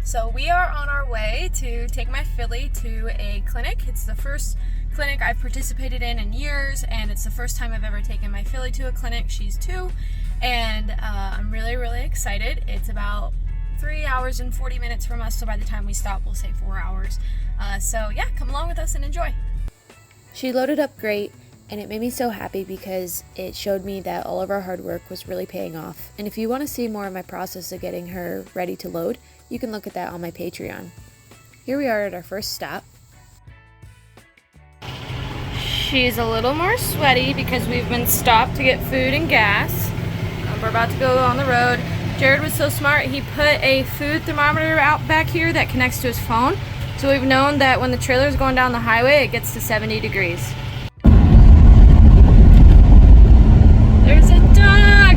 So we are on our way to take my filly to a clinic. It's the first clinic I've participated in years, and it's the first time I've ever taken my filly to a clinic. She's 2, and I'm really excited. It's about 3 hours and 40 minutes from us, so by the time we stop, we'll say 4 hours. So yeah, come along with us and enjoy. She loaded up great, and it made me so happy because it showed me that all of our hard work was really paying off. And if you want to see more of my process of getting her ready to load, you can look at that on my Patreon. Here we are at our first stop. She's a little more sweaty because we've been stopped to get food and gas. We're about to go on the road. Jared was so smart, he put a food thermometer out back here that connects to his phone. So we've known that when the trailer's going down the highway, it gets to 70 degrees. There's a dog!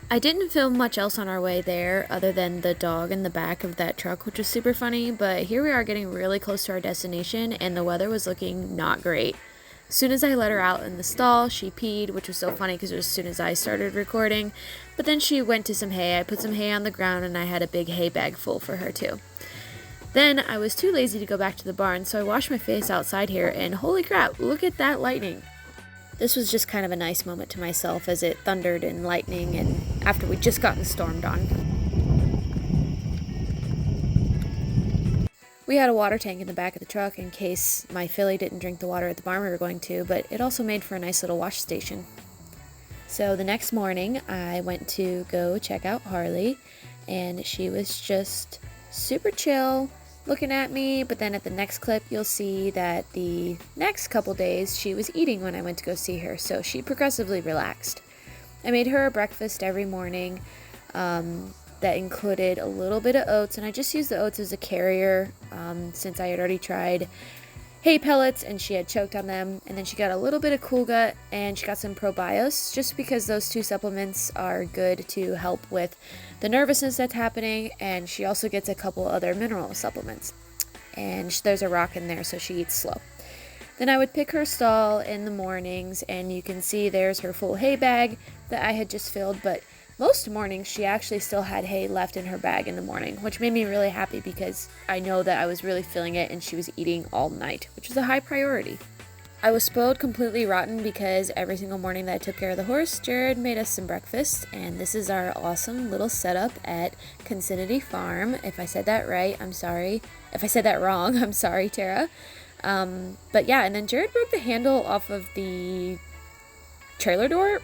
I didn't film much else on our way there other than the dog in the back of that truck, which was super funny, but here we are getting really close to our destination and the weather was looking not great. As soon as I let her out in the stall, she peed, which was so funny because it was as soon as I started recording. But then she went to some hay. I put some hay on the ground and I had a big hay bag full for her too. Then I was too lazy to go back to the barn, so I washed my face outside here and holy crap, look at that lightning. This was just kind of a nice moment to myself as it thundered and lightning and after we'd just gotten stormed on. We had a water tank in the back of the truck in case my filly didn't drink the water at the barn we were going to, but it also made for a nice little wash station. So the next morning I went to go check out Harley and she was just super chill looking at me, but then at the next clip you'll see that the next couple days she was eating when I went to go see her, so she progressively relaxed. I made her a breakfast every morning that included a little bit of oats, and I just used the oats as a carrier since I had already tried hay pellets and she had choked on them, and then she got a little bit of Cool Gut and she got some Probios just because those 2 supplements are good to help with the nervousness that's happening, and she also gets a couple other mineral supplements, and there's a rock in there so she eats slow. Then I would pick her stall in the mornings and you can see there's her full hay bag that I had just filled, but most mornings she actually still had hay left in her bag in the morning, which made me really happy because I know that I was really filling it and she was eating all night, which was a high priority. I was spoiled completely rotten because every single morning that I took care of the horse, Jared made us some breakfast, and this is our awesome little setup at Consinity Farm. If I said that right, I'm sorry. If I said that wrong, I'm sorry, Tara. But yeah, and then Jared broke the handle off of the trailer door.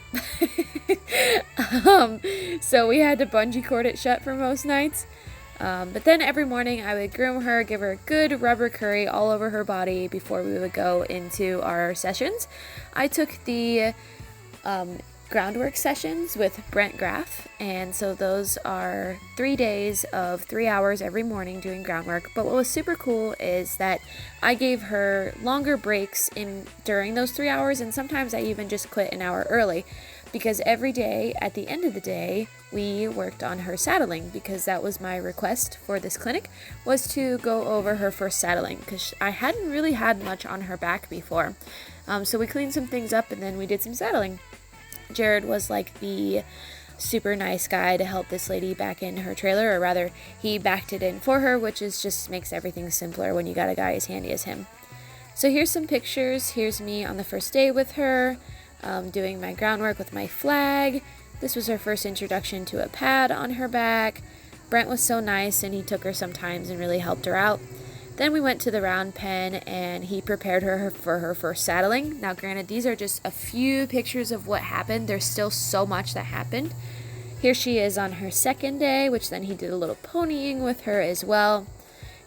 So we had to bungee cord it shut for most nights. But then every morning I would groom her, give her a good rubber curry all over her body before we would go into our sessions. I took the groundwork sessions with Brent Graef, and so those are 3 days of 3 hours every morning doing groundwork. But what was super cool is that I gave her longer breaks during those 3 hours, and sometimes I even just quit an hour early because every day at the end of the day we worked on her saddling, because that was my request for this clinic, was to go over her first saddling because I hadn't really had much on her back before. So we cleaned some things up and then we did some saddling. Jared was like the super nice guy to help this lady back in her trailer, or rather he backed it in for her, which is just makes everything simpler when you got a guy as handy as him. So here's some pictures. Here's me on the first day with her, doing my groundwork with my flag. This was her first introduction to a pad on her back. Brent was so nice and he took her sometimes and really helped her out. Then we went to the round pen and he prepared her for her first saddling. Now granted, these are just a few pictures of what happened. There's still so much that happened. Here she is on her second day, which then he did a little ponying with her as well.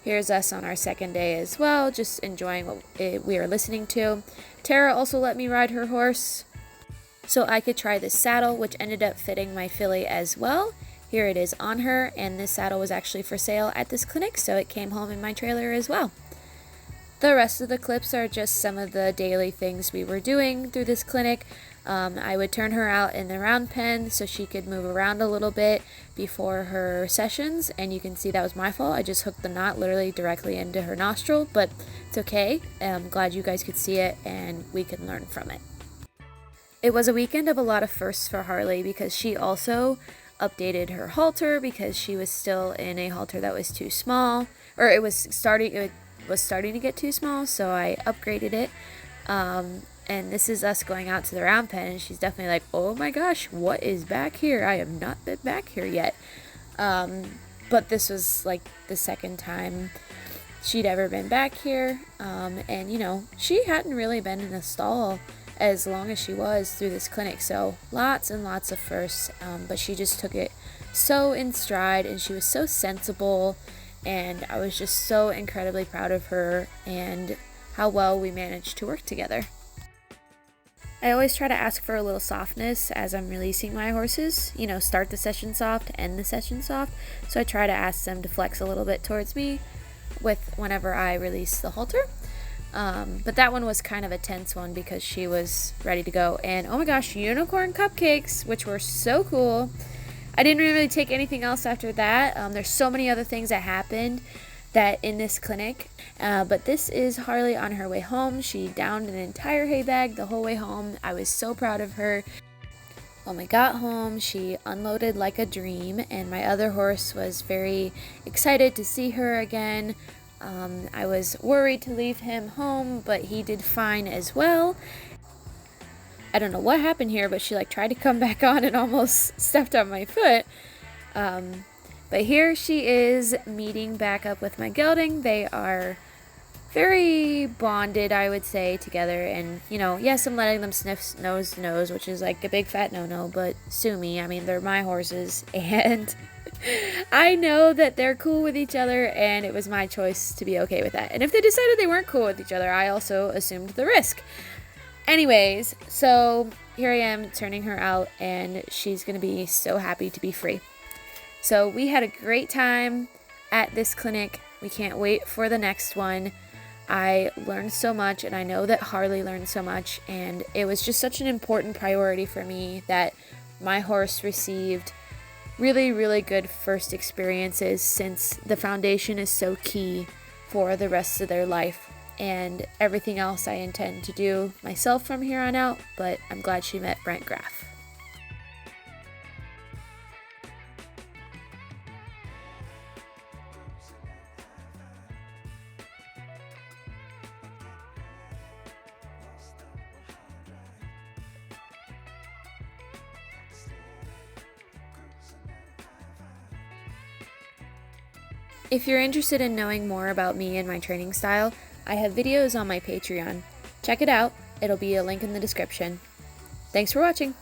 Here's us on our second day as well, just enjoying what we are listening to. Tara also let me ride her horse so I could try this saddle, which ended up fitting my filly as well. Here it is on her, and this saddle was actually for sale at this clinic, so it came home in my trailer as well. The rest of the clips are just some of the daily things we were doing through this clinic. I would turn her out in the round pen so she could move around a little bit before her sessions, and you can see that was my fault. I just hooked the knot literally directly into her nostril, but it's okay. I'm glad you guys could see it and we can learn from it. It was a weekend of a lot of firsts for Harley because she also updated her halter because she was still in a halter that was too small, or it was starting to get too small, so I upgraded it. And this is us going out to the round pen, and she's definitely like, oh my gosh, what is back here? I have not been back here yet. But this was like the second time she'd ever been back here. And you know, she hadn't really been in a stall as long as she was through this clinic, so lots and lots of firsts. But she just took it so in stride, and she was so sensible, and I was just so incredibly proud of her and how well we managed to work together. I always try to ask for a little softness as I'm releasing my horses. You know, start the session soft, end the session soft. So I try to ask them to flex a little bit towards me whenever I release the halter. But that one was kind of a tense one because she was ready to go. And oh my gosh, unicorn cupcakes, which were so cool. I didn't really take anything else after that. There's so many other things that happened that in this clinic. But this is Harley on her way home. She downed an entire hay bag the whole way home. I was so proud of her. When we got home, she unloaded like a dream, and my other horse was very excited to see her again. I was worried to leave him home, but he did fine as well. I don't know what happened here, but she tried to come back on and almost stepped on my foot. But here she is meeting back up with my gelding. They are very bonded, I would say, together. And, you know, yes, I'm letting them sniff nose to nose, which is like a big fat no-no, but sue me. I mean, they're my horses, and I know that they're cool with each other, and it was my choice to be okay with that. And if they decided they weren't cool with each other, I also assumed the risk. Anyways, so here I am turning her out, and she's going to be so happy to be free. So we had a great time at this clinic. We can't wait for the next one. I learned so much, and I know that Harley learned so much, and it was just such an important priority for me that my horse received really, really good first experiences, since the foundation is so key for the rest of their life. And everything else I intend to do myself from here on out, but I'm glad she met Brent Graef. If you're interested in knowing more about me and my training style, I have videos on my Patreon. Check it out. It'll be a link in the description. Thanks for watching.